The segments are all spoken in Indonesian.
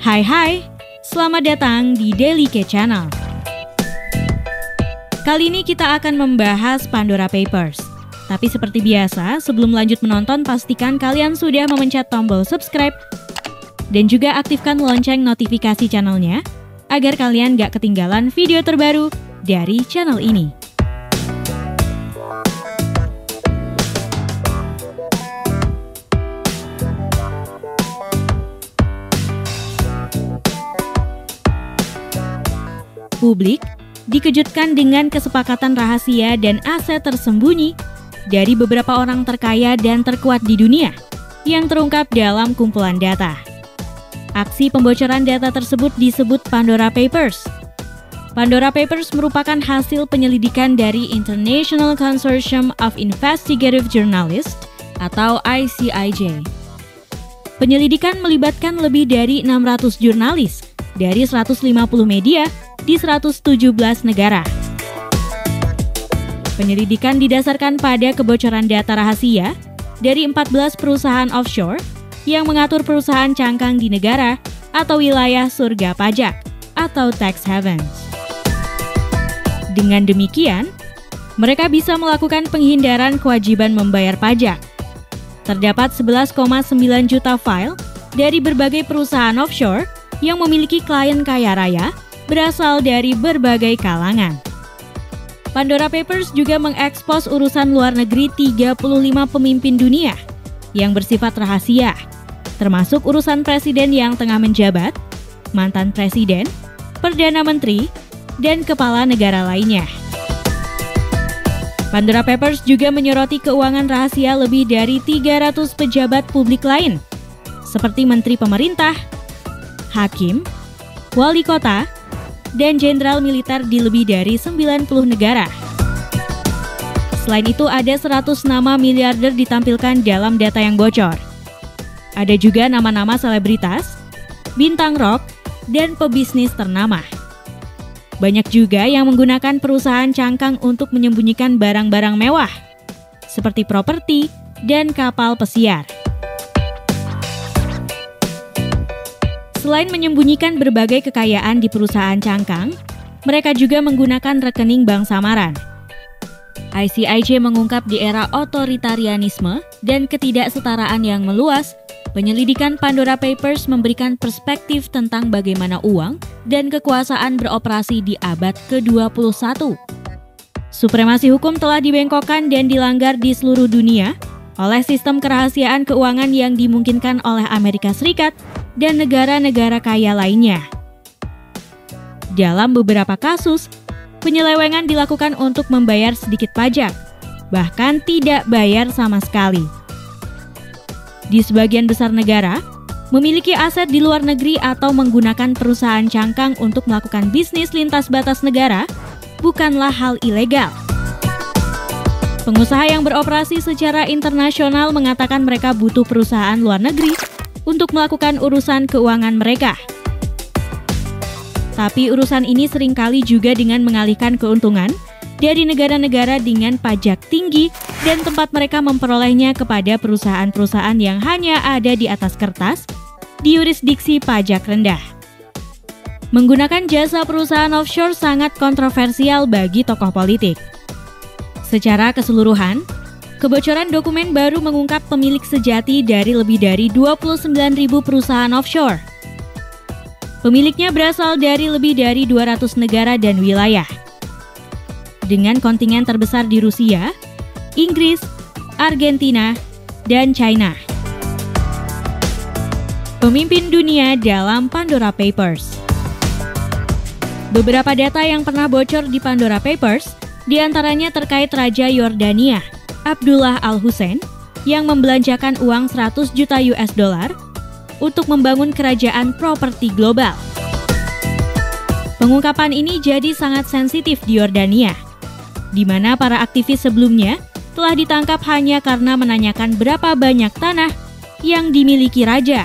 Hai, selamat datang di Daily K Channel. Kali ini kita akan membahas Pandora Papers. Tapi seperti biasa, sebelum lanjut menonton, pastikan kalian sudah memencet tombol subscribe dan juga aktifkan lonceng notifikasi channelnya agar kalian gak ketinggalan video terbaru dari channel ini. Publik dikejutkan dengan kesepakatan rahasia dan aset tersembunyi dari beberapa orang terkaya dan terkuat di dunia yang terungkap dalam kumpulan data. Aksi pembocoran data tersebut disebut Pandora Papers. Pandora Papers merupakan hasil penyelidikan dari International Consortium of Investigative Journalists atau ICIJ. Penyelidikan melibatkan lebih dari 600 jurnalis dari 150 media di 117 negara. Penyelidikan didasarkan pada kebocoran data rahasia dari 14 perusahaan offshore yang mengatur perusahaan cangkang di negara atau wilayah surga pajak atau tax havens. Dengan demikian, mereka bisa melakukan penghindaran kewajiban membayar pajak. Terdapat 11,9 juta file dari berbagai perusahaan offshore yang memiliki klien kaya raya berasal dari berbagai kalangan. Pandora Papers juga mengekspos urusan luar negeri 35 pemimpin dunia yang bersifat rahasia, termasuk urusan presiden yang tengah menjabat, mantan presiden, perdana menteri, dan kepala negara lainnya. Pandora Papers juga menyoroti keuangan rahasia lebih dari 300 pejabat publik lain, seperti menteri pemerintah, hakim, wali kota, dan jenderal militer di lebih dari 90 negara. Selain itu, ada 100 nama miliarder ditampilkan dalam data yang bocor. Ada juga nama-nama selebritas, bintang rock, dan pebisnis ternama. Banyak juga yang menggunakan perusahaan cangkang untuk menyembunyikan barang-barang mewah, seperti properti dan kapal pesiar. Selain menyembunyikan berbagai kekayaan di perusahaan cangkang, mereka juga menggunakan rekening bank samaran. ICIJ mengungkap di era otoritarianisme dan ketidaksetaraan yang meluas, penyelidikan Pandora Papers memberikan perspektif tentang bagaimana uang dan kekuasaan beroperasi di abad ke-21. Supremasi hukum telah dibengkokkan dan dilanggar di seluruh dunia oleh sistem kerahasiaan keuangan yang dimungkinkan oleh Amerika Serikat dan negara-negara kaya lainnya. Dalam beberapa kasus, penyelewengan dilakukan untuk membayar sedikit pajak, bahkan tidak bayar sama sekali. Di sebagian besar negara, memiliki aset di luar negeri atau menggunakan perusahaan cangkang untuk melakukan bisnis lintas batas negara bukanlah hal ilegal. Pengusaha yang beroperasi secara internasional mengatakan mereka butuh perusahaan luar negeri untuk melakukan urusan keuangan mereka. Tapi urusan ini seringkali juga dengan mengalihkan keuntungan dari negara-negara dengan pajak tinggi dan tempat mereka memperolehnya kepada perusahaan-perusahaan yang hanya ada di atas kertas di yurisdiksi pajak rendah. Menggunakan jasa perusahaan offshore sangat kontroversial bagi tokoh politik. Secara keseluruhan, kebocoran dokumen baru mengungkap pemilik sejati dari lebih dari 29.000 perusahaan offshore. Pemiliknya berasal dari lebih dari 200 negara dan wilayah. Dengan kontingen terbesar di Rusia, Inggris, Argentina, dan China. Pemimpin dunia dalam Pandora Papers. Beberapa data yang pernah bocor di Pandora Papers, diantaranya terkait Raja Yordania, Abdullah Al-Hussein, yang membelanjakan uang 100 juta US dollar untuk membangun kerajaan properti global. Pengungkapan ini jadi sangat sensitif di Yordania, di mana para aktivis sebelumnya telah ditangkap hanya karena menanyakan berapa banyak tanah yang dimiliki raja.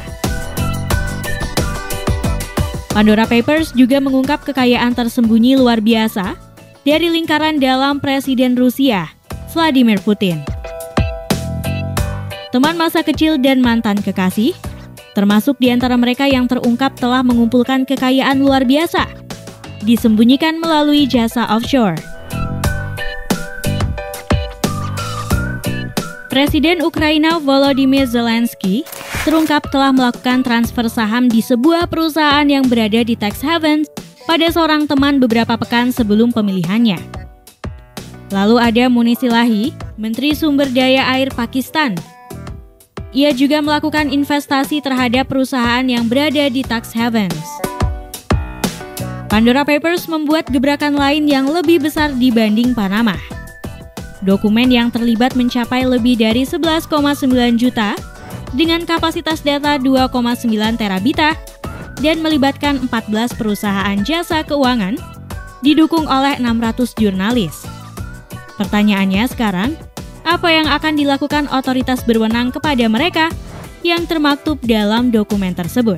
Pandora Papers juga mengungkap kekayaan tersembunyi luar biasa dari lingkaran dalam Presiden Rusia, Vladimir Putin. Teman masa kecil dan mantan kekasih, termasuk di antara mereka yang terungkap telah mengumpulkan kekayaan luar biasa, disembunyikan melalui jasa offshore. Presiden Ukraina Volodymyr Zelensky terungkap telah melakukan transfer saham di sebuah perusahaan yang berada di tax haven pada seorang teman beberapa pekan sebelum pemilihannya. Lalu ada Munisi Lahi, Menteri Sumber Daya Air Pakistan. Ia juga melakukan investasi terhadap perusahaan yang berada di tax havens. Pandora Papers membuat gebrakan lain yang lebih besar dibanding Panama. Dokumen yang terlibat mencapai lebih dari 11,9 juta dengan kapasitas data 2,9 terabita dan melibatkan 14 perusahaan jasa keuangan didukung oleh 600 jurnalis. Pertanyaannya sekarang, apa yang akan dilakukan otoritas berwenang kepada mereka yang termaktub dalam dokumen tersebut?